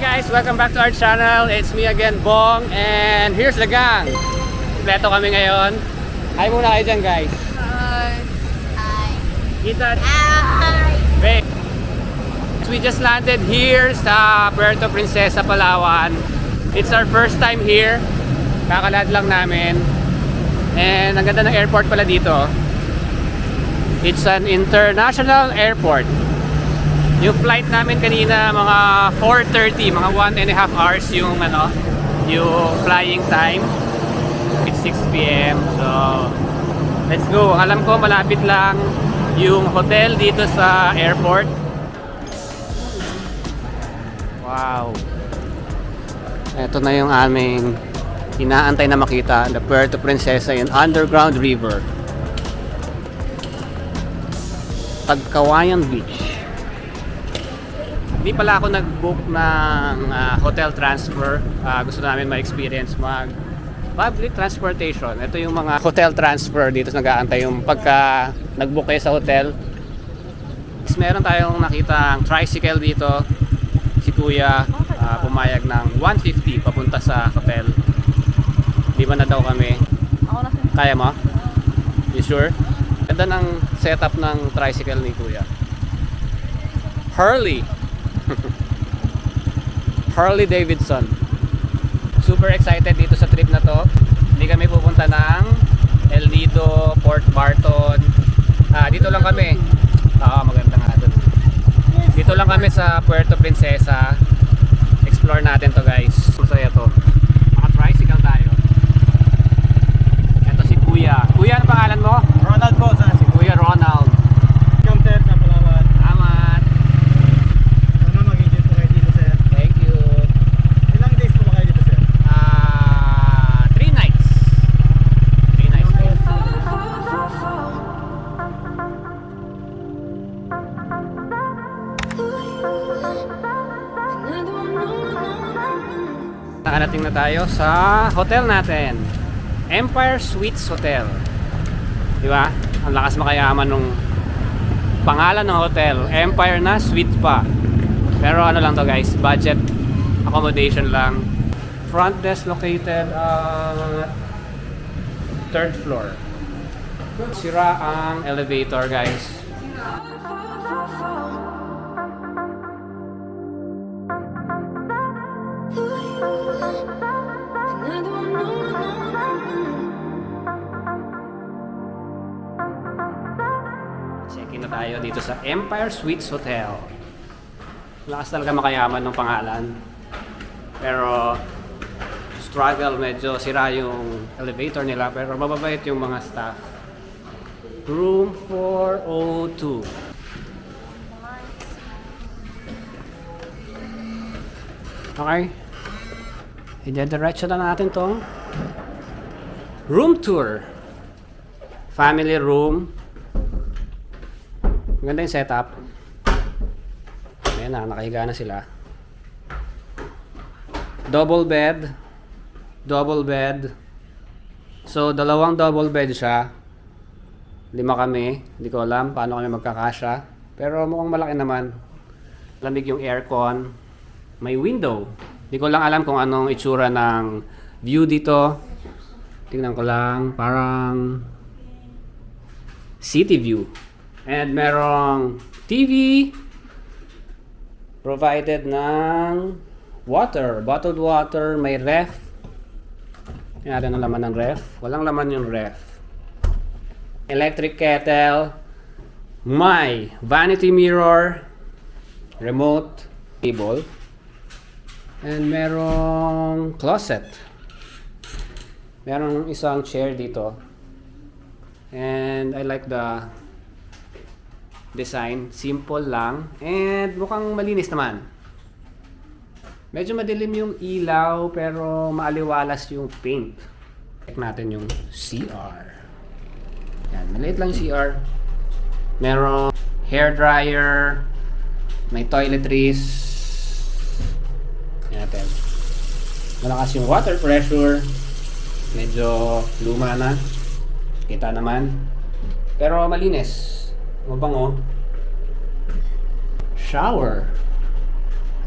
guys, welcome back to our channel. It's me again, Bong, and here's the gang. Kompleto kami ngayon. Hi muna kayo dyan, guys. Hi. Hi. Ethan. Hi. Great. We just landed here sa Puerto Princesa, Palawan. It's our first time here. Kakalad lang namin. And ang ganda ng airport pala dito. It's an international airport. Yung flight namin kanina mga 4:30, mga 1.5 hours yung yung flying time. It's 6 p.m. So let's go. Alam ko malapit lang yung hotel dito sa airport. Wow. Ito na yung aming inaantay na makita, the Puerto Princesa in underground river. Pagkawayan Beach. Hindi pala ako nag-book ng hotel transfer. Gusto namin ma-experience public transportation. Ito yung mga hotel transfer dito nag-aantay yung pagka nag-book kayo sa hotel. Meron tayong nakita ang tricycle dito. Si Kuya pumayag ng 150 papunta sa hotel. Di ba na daw kami? Ako na. Kaya mo? You sure? Ganda ng setup ng tricycle ni Kuya. Harley Davidson. Super excited dito sa trip na to. Hindi kami pupunta ng El Nido, Port Barton. Dito lang kami. Maganda nga doon. Dito lang kami sa Puerto Princesa. Explore natin to, guys. Masaya to. Maka-tricycle tayo. Ito si Kuya. Kuya, ano pangalan mo? Ronald po, sir. Si Kuya Ronald. Welcome, sir, sa Palawan. Amat. Ano mag-enjoy po kayo dito, sir? Thank you. Ilang days po ba kayo dito, sir? 3 nights. 3 nights. Nakarating na tayo sa hotel natin. Empire Suites Hotel. Di ba? Ang lakas makayaman nung pangalan ng hotel. Empire na, suite pa. Pero ano lang to, guys, budget accommodation lang. Front desk located third floor. Sira ang elevator, guys. Check-in na tayo dito sa Empire Suites Hotel. Lakas talaga makayaman ng pangalan. Pero struggle, medyo sira yung elevator nila, pero mababait yung mga staff. Room 402. Okay. Idediretso na natin to. Room tour. Family room. Maganda yung setup. Ayan na, nakahiga na sila. Double bed. Double bed. So, dalawang double bed siya. 5 kami. Hindi ko alam paano kami magkakasya. Pero mukhang malaki naman. Lamig yung aircon. May window. Hindi ko lang alam kung anong itsura ng view dito. Tingnan ko lang. Parang city view. And merong TV. Provided ng water. Bottled water. May ref. Tingnan natin ang laman ng ref. Walang laman yung ref. Electric kettle. May vanity mirror. Remote. Table. And merong closet. Merong isang chair dito. And I like the design. Simple lang. And mukhang malinis naman. Medyo madilim yung ilaw pero maaliwalas yung paint. Check natin yung CR. Yan, maliit lang yung CR. Merong hair dryer. May toiletries. Yan natin. Malakas yung water pressure. Medyo luma na. Kita naman. Pero malinis. Mabango. Shower.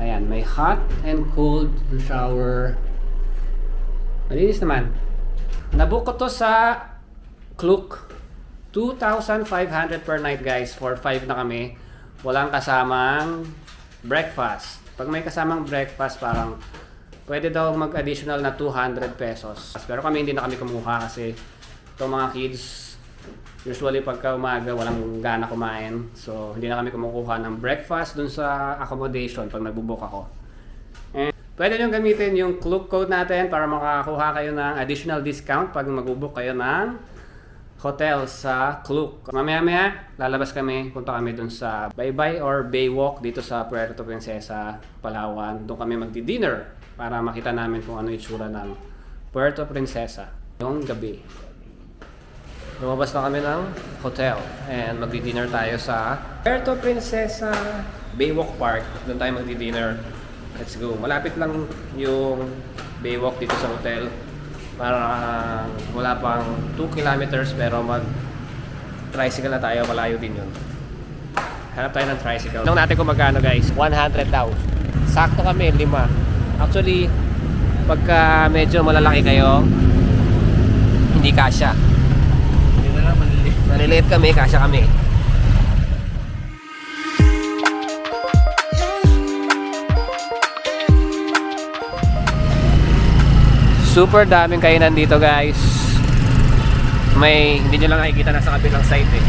Ayan, may hot and cold shower. Malinis naman. Nabook ko to sa Klook. 2,500 per night guys. For 5 na kami. Walang kasamang breakfast. Pag may kasamang breakfast, parang pwede daw mag-additional na 200 pesos. Pero kami hindi na kami kumuha kasi itong mga kids, usually pagka umaga walang gana kumain. So hindi na kami kumukuha ng breakfast dun sa accommodation pag nagbubook ako. And pwede nyo gamitin yung Klook code natin para makakuha kayo ng additional discount pag magbubook kayo ng hotel sa Klook. Mamaya-maya, lalabas kami, punta kami dun sa Baybay or Baywalk dito sa Puerto Princesa, Palawan. Doon kami magdi-dinner para makita namin kung ano itsura ng Puerto Princesa yung gabi. Lumabas na kami ng hotel and magdi-dinner tayo sa Puerto Princesa Baywalk Park. Doon tayo magdi-dinner. Let's go. Malapit lang yung Baywalk dito sa hotel. Para wala pang 2 kilometers pero mag-tricycle na tayo, malayo din yun. Hanap tayo ng tricycle. Tignan natin kung magkano guys. 100 daw. Sakto kami, 5. Actually, pagka medyo malalaki kayo, hindi kasya. Hindi na lang maliliit. Maliliit kami, kasya kami. Super daming kainan dito guys. May, hindi nyo lang nakikita nasa kabilang side eh.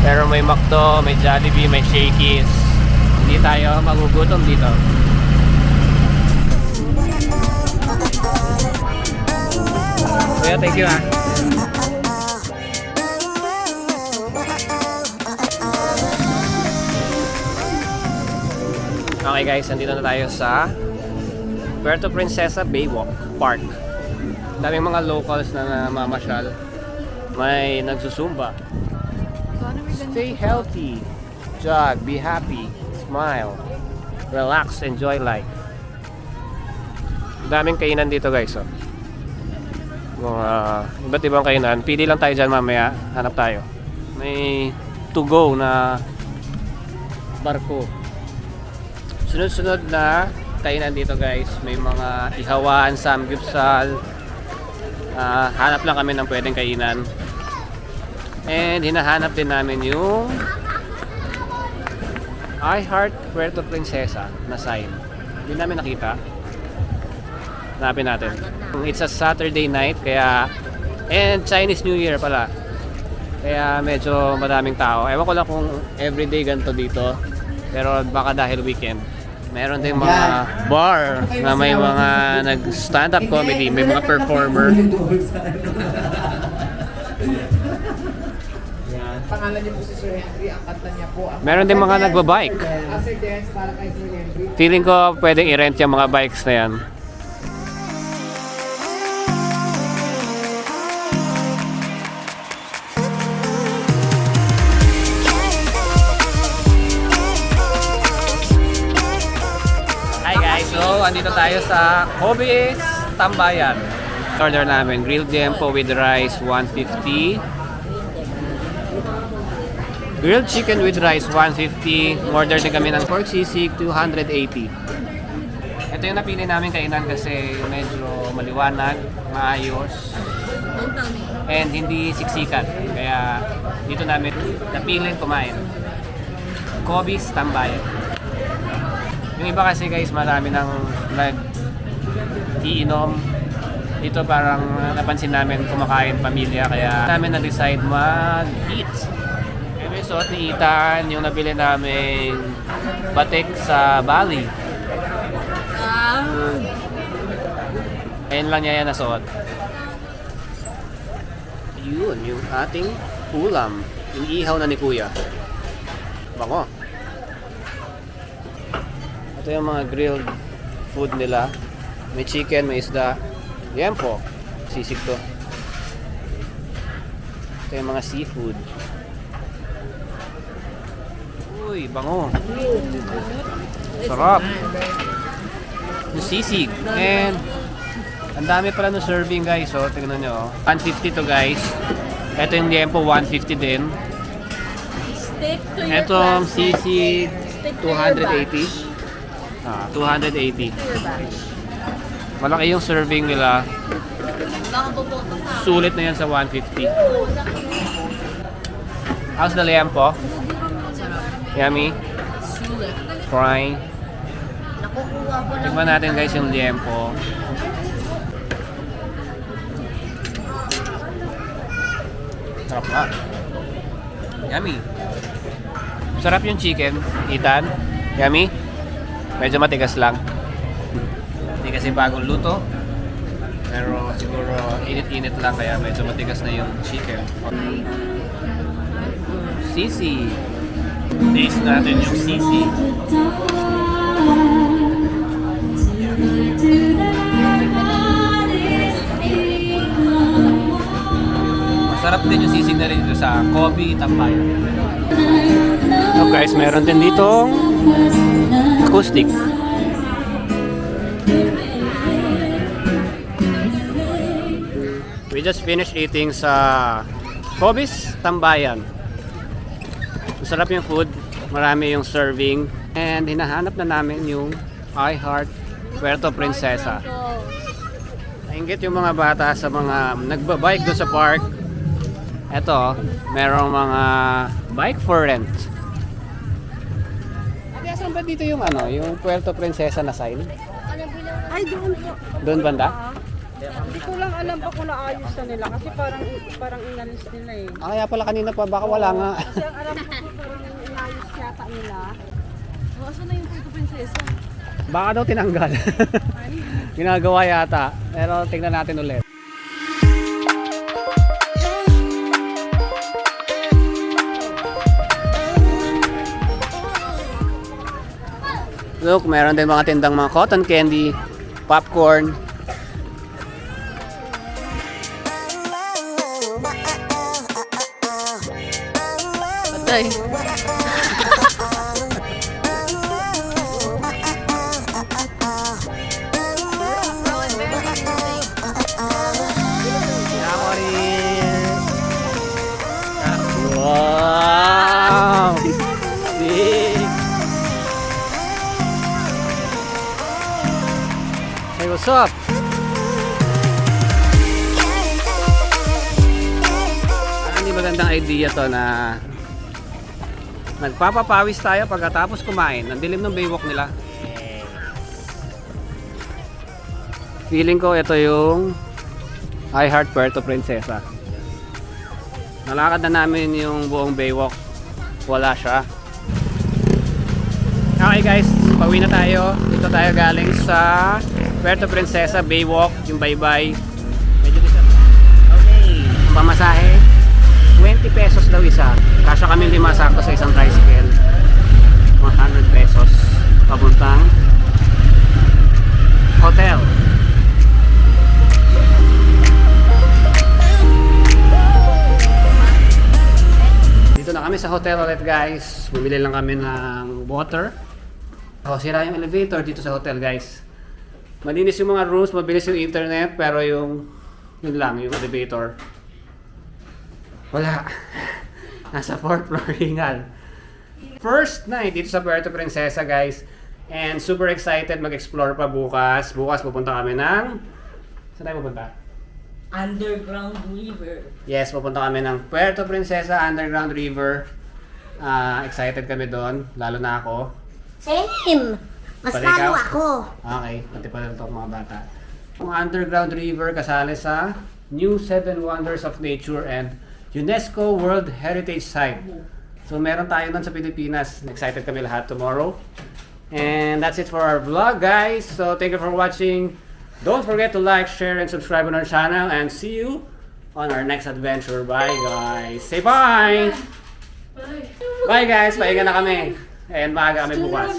Pero may McDo, may Jollibee, may Shakey's. Hindi tayo magugutom dito. Kuya, thank you ha. Okay guys, nandito na tayo sa Puerto Princesa Baywalk Park. Daming mga locals na namamasyal. May nagsusumba. Stay healthy. Jog, be happy, smile, relax, enjoy life. Daming kainan dito guys. Oh. Mga iba't ibang kainan. Pili lang tayo dyan mamaya. Hanap tayo. May to go na barko. Sunod-sunod na kainan dito guys. May mga ihawan, samgyupsal. Hanap lang kami ng pwedeng kainan. And hinahanap din namin yung I Heart Puerto Princesa na sign. Hindi namin nakita. Hanapin natin. It's a Saturday night kaya and Chinese New Year pala. Kaya medyo madaming tao. Ewan ko lang kung everyday ganito dito. Pero baka dahil weekend. Meron din mga bar na may mga nag-stand up comedy, may mga performer. Pangalan niyo po si Sir Henry, ang kanta niya po. Meron din mga nagbabike. Sir Dance para kay Sir Henry. Feeling ko pwedeng i-rent yung mga bikes na yan. Hi guys, so andito tayo sa Hobbies Tambayan. Order namin grilled liempo with rice 150. Grilled chicken with rice 150. Order din kami ng pork sisig 280. Ito yung napili namin kainan kasi medyo maliwanag, maayos, and hindi siksikan. Kaya dito namin napili kumain. Hobbies Tambayan. Yung iba kasi guys, marami nang nag-iinom. Dito parang napansin namin kumakain pamilya kaya namin na-decide mag-eat. May suot ni Ethan, yung nabili namin batik sa Bali. Ayun lang niya yan nasuot. Yun, yung ating ulam. Yung ihaw na ni Kuya. Bango. Ito yung mga grilled food nila. May chicken, may isda. Liempo. Sisig to. Ito yung mga seafood. Uy, bango. Sarap. Yung sisig. And ang dami pala ng serving guys. So, tingnan nyo. 150 to guys. Ito yung liempo, 150 din. Stick to your Ito plastic. sisig, Stick to your 280. 280. Malaki yung serving nila. Sulit na yan sa 150. How's the liempo? Yummy? Fry. Tignan natin guys yung liempo. Sarap nga. Yummy. Sarap yung chicken. Ethan. Yummy. Medyo matigas lang. Hindi kasi bagong luto. Pero siguro init-init lang kaya medyo matigas na yung chicken. Sisi. Taste natin yung sisi. Masarap din yung sisig na rin dito sa Kobe Tambayan. So guys, meron din ditong acoustic. We just finished eating sa Kobe's Tambayan. Masarap yung food, marami yung serving, and hinahanap na namin yung I Heart Puerto Princesa. Nainggit yung mga bata sa mga nagbabike doon sa park. Eto, merong mga bike for rent. Ate, asan ba dito yung yung Puerto Princesa na sign? Ay, doon po. Doon banda? Hindi ko lang alam pa kung naayos na nila kasi parang inalis nila eh. Kaya pala kanina pa, baka wala nga. Kasi ang alam ko parang inayos yata nila. Asan na yung Puerto Princesa? Baka daw tinanggal. Ginagawa yata. Pero tingnan natin ulit. Look, meron din mga tindang mga cotton candy, popcorn. Patay. Wow! Big! Hey, what's up? Hindi magandang idea to na nagpapapawis tayo pagkatapos kumain. Ang dilim ng baywalk nila. Feeling ko ito yung I Heart Puerto Princesa. Nalakad na namin yung buong baywalk. Wala siya. Okay guys, pauwi na tayo. Dito tayo galing sa Puerto Princesa Baywalk, yung bye-bye. Medyo okay. Pamasahe, 20 pesos daw isa. Kasya kami 5 sakto sa isang tricycle. 100 pesos. Papuntang hotel. Dito na kami sa hotel ulit guys. Bumili lang kami ng water. Sira yung elevator dito sa hotel guys. Malinis yung mga rooms, mabilis yung internet, pero yun lang, yung elevator wala. Nasa 4th floor hingal. First night dito sa Puerto Princesa guys. And super excited mag-explore pa bukas. Bukas pupunta kami ng... Saan tayo pupunta? Underground River. Yes, pupunta kami ng Puerto Princesa Underground River. Excited kami doon, lalo na ako. Same! Mas Pati lalo ikaw? ako. Okay, pati pala ito mga bata. Ang Underground River kasali sa New 7 Wonders of Nature and UNESCO World Heritage Site. So meron tayo doon sa Pilipinas. Excited kami lahat tomorrow. And that's it for our vlog guys. So thank you for watching. Don't forget to like, share, and subscribe on our channel. And see you on our next adventure. Bye guys. Say bye! Bye guys. Pahinga na kami. And maaga kami bukas.